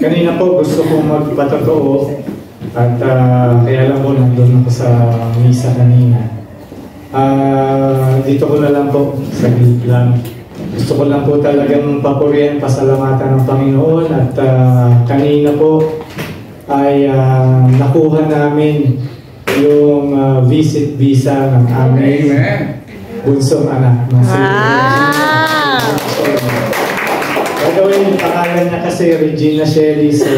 Kanina po gusto kong magpatotoo at kaya lang po nandun ako sa misa kanina. Dito ko na lang po, saglit lang. Gusto ko lang po talagang papurihan, pasalamatan ng Panginoon at kanina po ay nakuha namin yung visit visa ng aming bunsong anak. Gagawin, pangalan niya kasi Regina Shelley. So,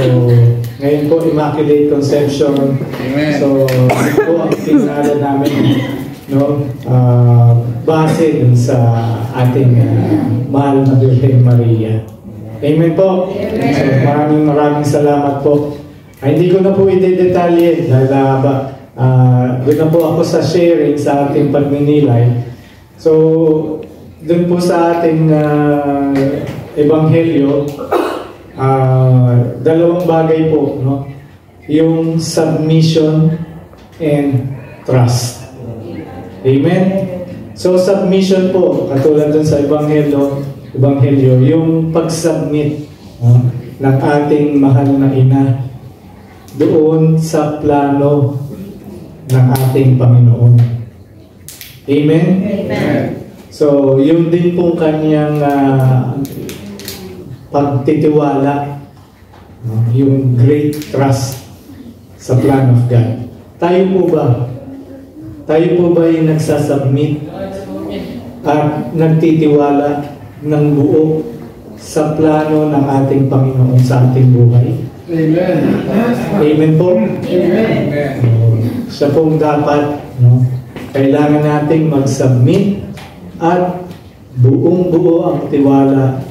ngayon po, Immaculate Conception. Amen. So, ito po ang pinala namin, no? Base dun sa ating mahal na Virgen Maria. Amen po. Amen. So, maraming salamat po. Hindi ko na po i-detalye dahil doon na po ako sa sharing sa ating pagninilay. So, doon po sa ating Ebanghelyo, dalawang bagay po, no? Yung submission and trust. Amen? So, submission po, katulad dun sa Ebanghelyo, yung pag-submit, no, ng ating mahal na ina doon sa plano ng ating Panginoon. Amen? Amen. So, yun din pong kanyang pagtitiwala, yung great trust sa plan of God. Tayo po ba? Tayo po ba yung nagsasubmit at nagtitiwala ng buo sa plano ng ating Panginoon sa ating buhay? Amen. Amen po? Amen. Siya pong dapat, no? Kailangan nating mag-submit at buong-buo ang tiwala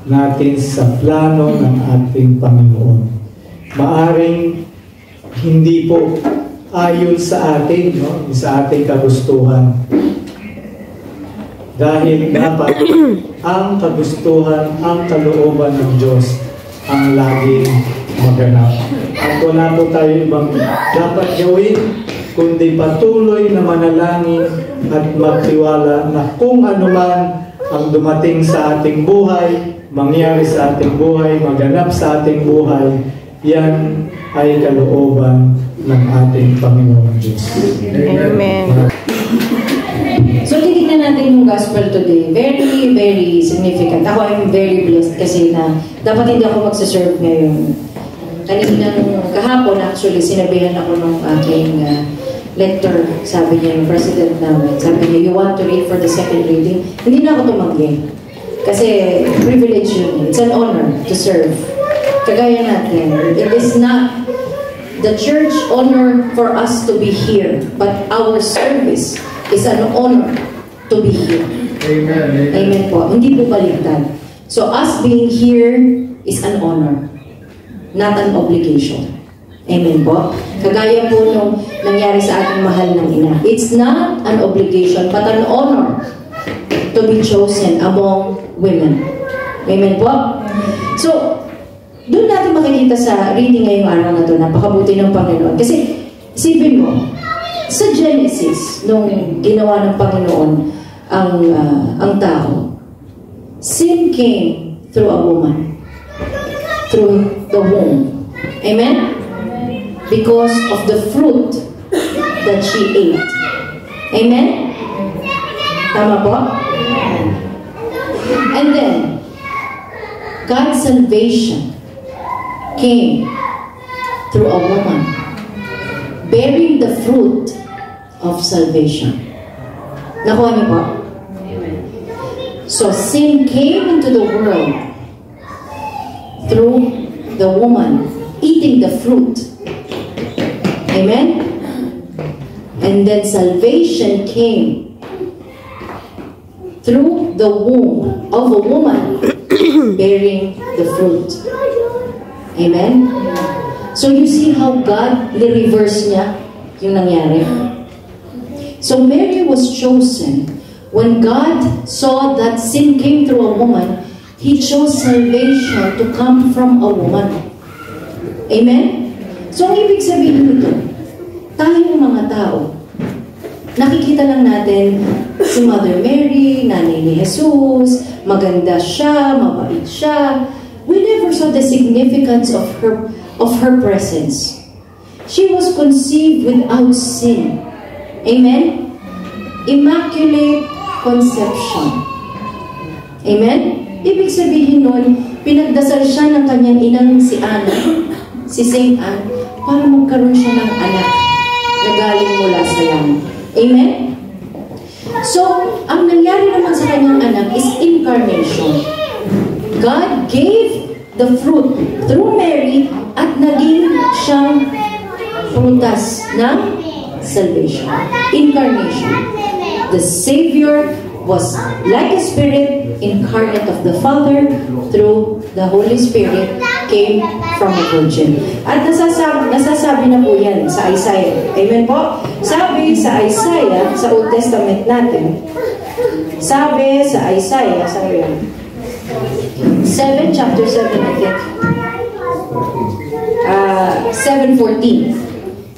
natin sa plano ng ating Panginoon. Maaring hindi po ayon sa atin, no? Sa ating kagustuhan. Dahil dapat ang kagustuhan, ang kalooban ng Diyos ang laging maganap. At wala po tayo ibang dapat gawin kundi patuloy na manalangin at magtiwala na kung ano man ang dumating sa ating buhay, mangyari sa ating buhay, maganap sa ating buhay, yan ay kalooban ng ating Panginoon Diyos. Amen. So, titignan natin yung gospel today. Very, very significant. Ako, I'm very blessed kasi na dapat hindi ako magsaserve ngayon. Kaninang kahapon, actually, sinabihan ako ng aking lector, sabi niya, yung president namin, sabi niya, you want to read for the second reading? Hindi na ako tumanggi. Kasi privilege yun. It's an honor to serve. Kagaya natin. It is not the church honor for us to be here, but our service is an honor to be here. Amen. Amen po. Hindi po baliktad. So us being here is an honor, not an obligation. Amen po. Kagaya po nung nangyari sa ating mahal ng ina. It's not an obligation, but an honor to be chosen among women. Amen po. So, doon natin makikita sa reading ngayong araw na ito, napakabuti ng Panginoon. Kasi, isipin mo, sa Genesis, nung ginawa ng Panginoon ang tao, sin came through a woman, through the womb. Amen? Because of the fruit that she ate. Amen? Tama po? And then, God's salvation came through a woman, bearing the fruit of salvation. Nakuha niyo po? So, sin came into the world through the woman eating the fruit. Amen? And then salvation came through the womb of a woman bearing the fruit. Amen? So you see how God reverse niya yung nangyari. So Mary was chosen. When God saw that sin came through a woman, He chose salvation to come from a woman. Amen? So, ang ibig sabihin nito, tayong mga tao, nakikita lang natin si Mother Mary, nanay ni Jesus, maganda siya, mabait siya. We never saw the significance of her presence. She was conceived without sin. Amen? Immaculate conception. Amen? Ibig sabihin nun, pinagdasal siya ng kanyang inang si Anna, si Saint Anne, para magkaroon siya ng anak na galing mula sa langit. Amen? So, ang nangyari naman sa kanyang anak is incarnation. God gave the fruit through Mary at naging siyang prutas ng salvation. Incarnation. The Savior was like a spirit incarnate of the Father through the Holy Spirit came from a virgin. At nasasabi na po yan sa Isaiah. Amen po? Sabi sa Isaiah, sa Old Testament natin, sabi sa Isaiah, sabi yan, 7, chapter 7, I think. 7:14.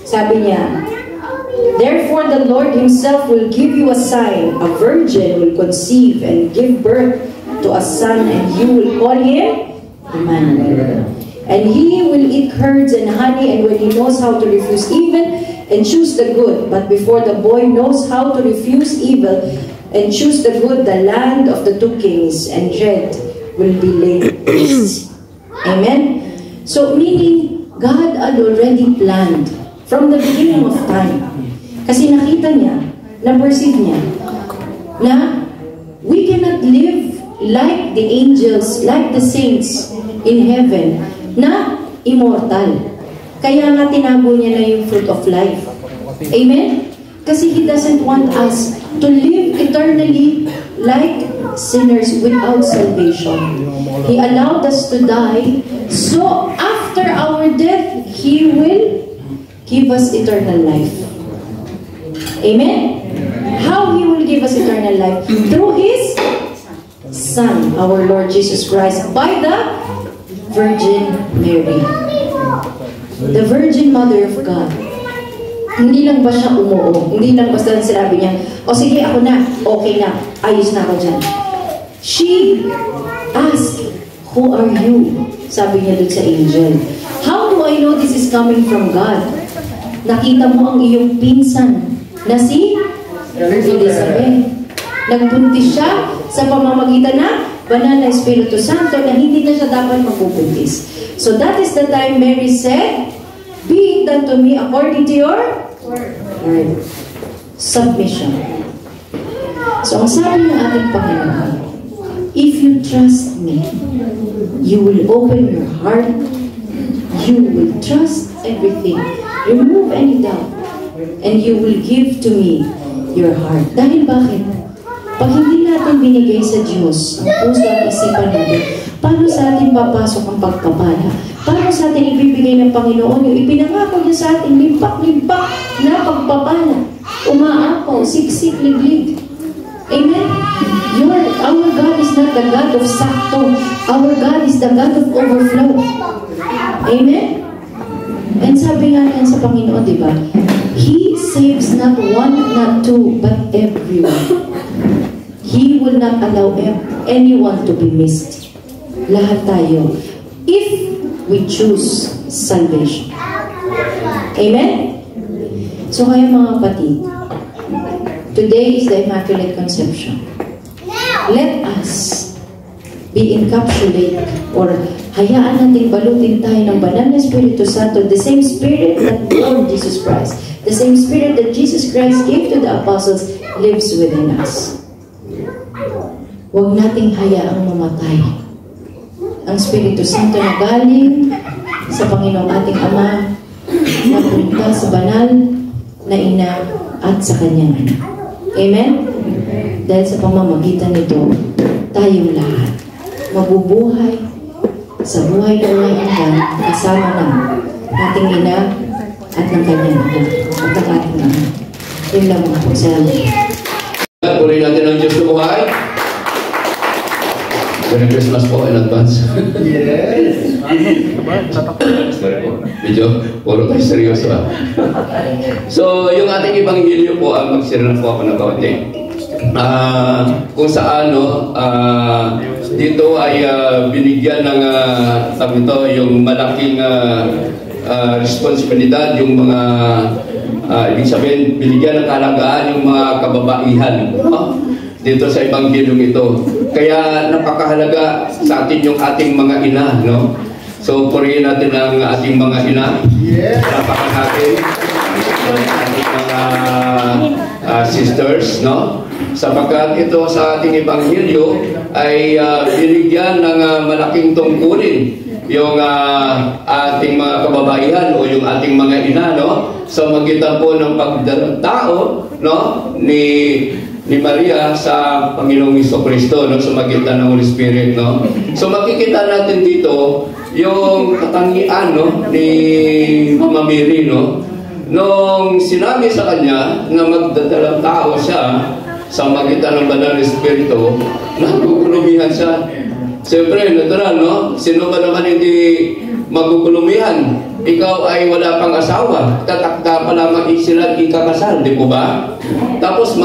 Sabi niya, therefore the Lord Himself will give you a sign. A virgin will conceive and give birth to a son, and you will call him Emmanuel. And he will eat curds and honey, and when he knows how to refuse evil and choose the good, but before the boy knows how to refuse evil and choose the good, the land of the two kings and dread will be laid waste. Amen? So, meaning, God had already planned from the beginning of time. Kasi nakita niya, na-perceive niya, na we cannot live like the angels, like the saints in heaven, na immortal. Kaya nga tinago niya na yung fruit of life. Amen? Kasi He doesn't want us to live eternally like sinners without salvation. He allowed us to die, so after our death, He will give us eternal life. Amen? How He will give us eternal life? Through His Son, our Lord Jesus Christ, by the Virgin Mary. The Virgin Mother of God. Hindi lang ba siya umuo? Hindi lang basta sinabi niya, o sige, ako na, okay na, ayos na ako dyan. She asked, who are you? Sabi niya dun sa angel. How do I know this is coming from God? Nakita mo ang iyong pinsan na si Elizabeth. Nagbuntis siya sa pamamagitan na banal na Espiritu Santo na hindi na siya dapat magbubuntis. So that is the time Mary said, be it done to me according to your word. Submission. So ang sabi ng ating Panginoon, if you trust me, you will open your heart, you will trust everything, remove any doubt, and you will give to me your heart. Dahil bakit? Pag hindi natin binigay sa Diyos ang puso at isipan natin, paano sa atin papasok ang pagpapala? Paano sa atin ibibigay ng Panginoon yung ipinangako niya sa atin, limpak-limpak na pagpapala? Umaapaw, siksik, liglig. Amen? Our God is not the God of sakto. Our God is the God of overflow. Amen? And sabi nga yan sa Panginoon, di ba? He saves not one, not two, but everyone. He will not allow anyone to be missed. Lahat tayo. If we choose salvation. Amen? So kaya mga kapatid, today is the Immaculate Conception. Let us be encapsulated or hayaan natin balutin tayo ng banal na Espiritu Santo, the same Spirit that born Jesus Christ, the same Spirit that Jesus Christ gave to the apostles lives within us. Huwag nating hayaang mamatay ang Espiritu Santo na galing sa Panginoong ating Ama na punta sa banal na ina at sa kanyang anak. Amen? Dahil sa pamamagitan nito, tayong lahat mabubuhay sa buhay ng ngayon kasama ng ating ina at ng kanyang anak at ng ating ama. Yun lang mga po. Salamat. Puri natin ang Diyos na buhay. Merry Christmas po in advance. Yes! Sorry po. Medyo, puro tayo seryoso So, yung ating Ebanghelyo po, mag-share na po ako ng kaunti. Kung saan, dito ay binigyan ng yung malaking responsibilidad, yung mga ibig sabihin, binigyan ng kahalagaan yung mga kababaihan dito sa Ebanghelyong ito. Kaya napakahalaga sa atin yung ating mga ina, no? So, purihin natin ang ating mga ina. Napakan natin ang ating mga sisters, no? Sapagkat ito sa ating Ebanghelyo ay binigyan ng malaking tungkulin yung ating mga kababaihan o yung ating mga ina, no? Sa magitan po ng pagtao, no? Ni Maria sa Panginoong Jesucristo, no? Sa magitan ng Holy Spirit, no? So makikita natin dito yung katangian, no? Ni Mama Mary, no? Nung sinabi sa kanya na magdadalang tao siya sa magitan ng Banal na Espiritu, nagugulumihan siya. Siyempre, natural, no? Sino ba naman hindi magugulumihan? Ikaw ay wala pang asawa. Tatakda pa lamang sila ikakasal, di po ba? Tapos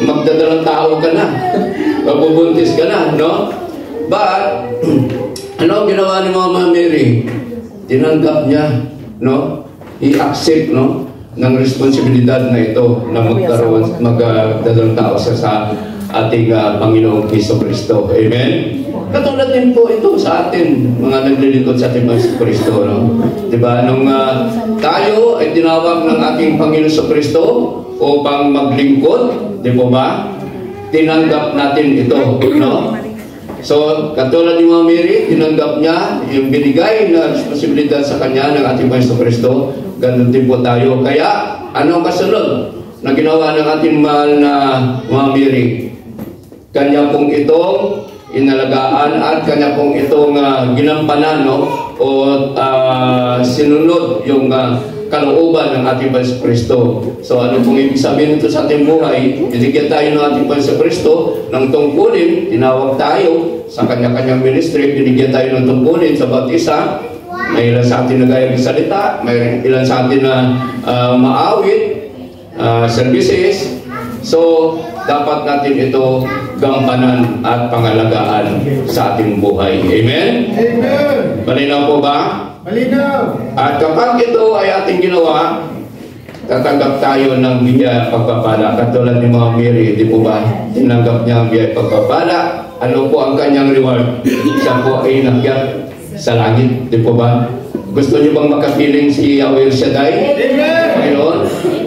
magdadalang tao ka na. Magbubuntis ka na, no? But, ano ginawa ni Mama Mary? Tinanggap niya, no? I-accept, no? Ng responsibilidad na ito na magdadalang tao sa ating Panginoong Jesucristo. Amen? Katulad din po ito sa atin, mga naglilingkod sa ating Jesucristo, no? Diba? Nung tayo ay tinawag ng ating Panginoon Jesucristo upang maglingkod, di po ba? Tinanggap natin ito, no? So, katulad ni Mama Mary, tinanggap niya yung binigay na responsibilidad sa kanya ng ating Panginoon Jesucristo. Ganun din po tayo. Kaya, ano ang kasunod na ginawa ng ating mahal na Mama Mary? Kanya pong itong inalagaan at kanya pong itong ginampanan, no? O sinunod yung kalooban ng ating Panginoon Kristo. So ano pong ibig sabihin nito sa ating buhay? Binigyan tayo ng ating Panginoon Kristo ng tungkulin, tinawag tayo sa kanya-kanyang ministry, binigyan tayo ng tungkulin sa bawat isa. May ilan sa atin na gaya ng salita, may ilan sa atin na maawit, services. So, dapat natin ito gampanan at pangalagaan sa ating buhay. Amen? Amen! Malinaw po ba? Malinaw! At kapag ito ay ating ginawa, tatanggap tayo ng biyaya pagpapala. Katulad ni Mama Mary, di po ba? Tinanggap niya ang biyaya pagpapala. Ano po ang kanyang reward? Siya po ay nakyat sa langit, di po ba? Gusto niyo bang makapiling si Yahweh Shaddai? Amen! Ngayon,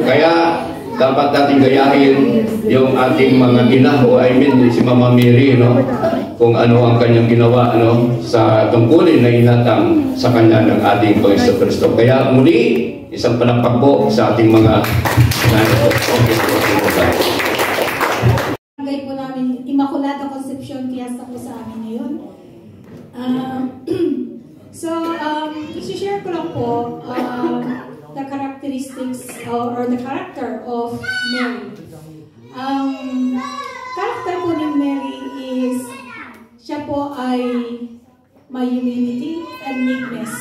kaya dapat natin gayahin yung ating mga ina o I mean si Mama Mary, no? Kung ano ang kanyang ginawa, no? Sa tungkulin na inatang sa kanya ng ating Panginoon Kristo. Kaya muli, isang palakpak po sa ating mga Barangay po namin, Immaculata Concepcion Fiesta po sa amin ngayon. I-share ko lang po the characteristics or the character of Mary. Character po ni Mary is siya po ay may humility and meekness.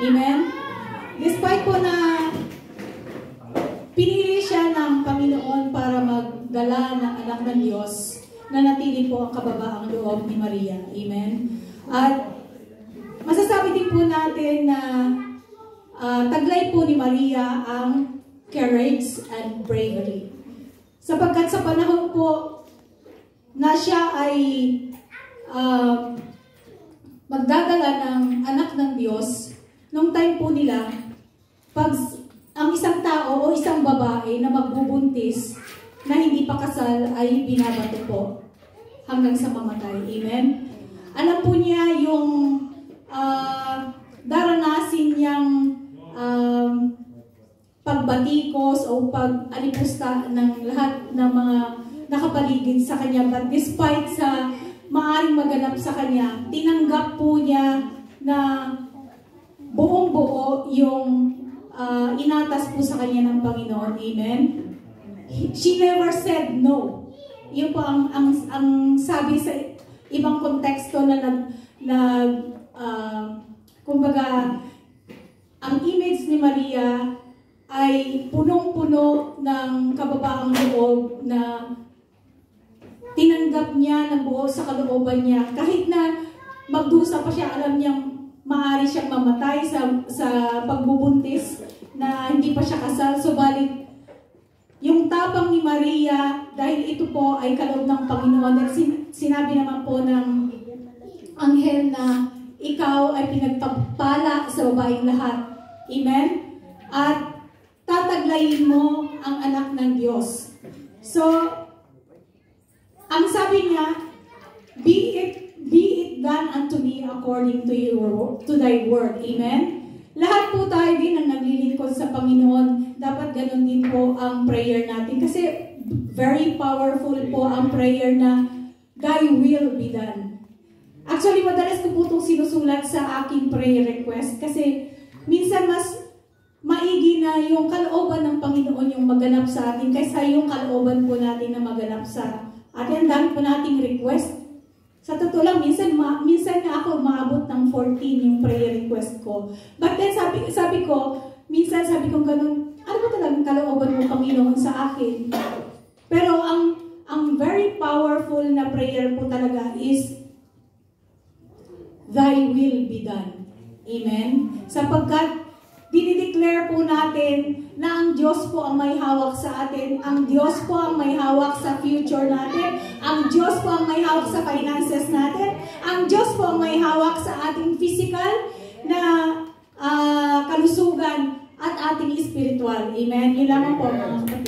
Amen? Despite po na pinili siya ng Panginoon para magdala ng anak ng Diyos, nanatili po ang kababaang loob ni Maria. Amen? At masasabi din po natin na taglay po ni Maria ang courage and bravery. Sapagkat sa panahon po na siya ay magdadala ng anak ng Diyos, nung time po nila, pag ang isang tao o isang babae na magbubuntis na hindi pa kasal ay binabato po hanggang sa mamatay. Amen? Alam po niya yung daranasin niyang pagbatikos o pag-alipusta ng lahat ng mga nakapaligid sa kanya. But despite sa maaring maganap sa kanya, tinanggap po niya na buong-buo yung inatas po sa kanya ng Panginoon. Amen? She never said no. Yun po ang sabi sa ibang konteksto na kumbaga, ang image ni Maria ay punong-puno ng kababaang loob na tinanggap niya ng buo sa kalooban niya. Kahit na magdusa pa siya, alam niyang maaari siyang mamatay sa pagbubuntis na hindi pa siya kasal. Subalit, yung tapang ni Maria, dahil ito po ay kaloob ng Panginoon, at sinabi naman po ng anghel na ikaw ay pinagpapala sa babaeng lahat. Amen? At tataglayin mo ang anak ng Diyos. So, ang sabi niya, be it done unto me according to thy word. Amen? Lahat po tayo din ang naglilingkod sa Panginoon. Dapat ganun din po ang prayer natin. Kasi very powerful po ang prayer na thy will be done. Actually, madalas ko po itong sinusulat sa aking prayer request kasi minsan mas maigi na yung kalooban ng Panginoon yung maganap sa atin kaysa yung kalooban po natin na maganap sa atin. Ang dami po nating request. Sa totoo lang, minsan na ako maabot ng 14 yung prayer request ko. But then sabi ko, minsan sabi ko ganun, ano ba talagang kalooban mo, Panginoon, sa akin? Pero ang very powerful na prayer po talaga is, thy will be done. Amen? Sapagkat dinideclare po natin na ang Diyos po ang may hawak sa atin, ang Diyos po ang may hawak sa future natin, ang Diyos po ang may hawak sa finances natin, ang Diyos po ang may hawak sa ating physical na kalusugan at ating spiritual. Amen? Yun lamang po mga kapatid.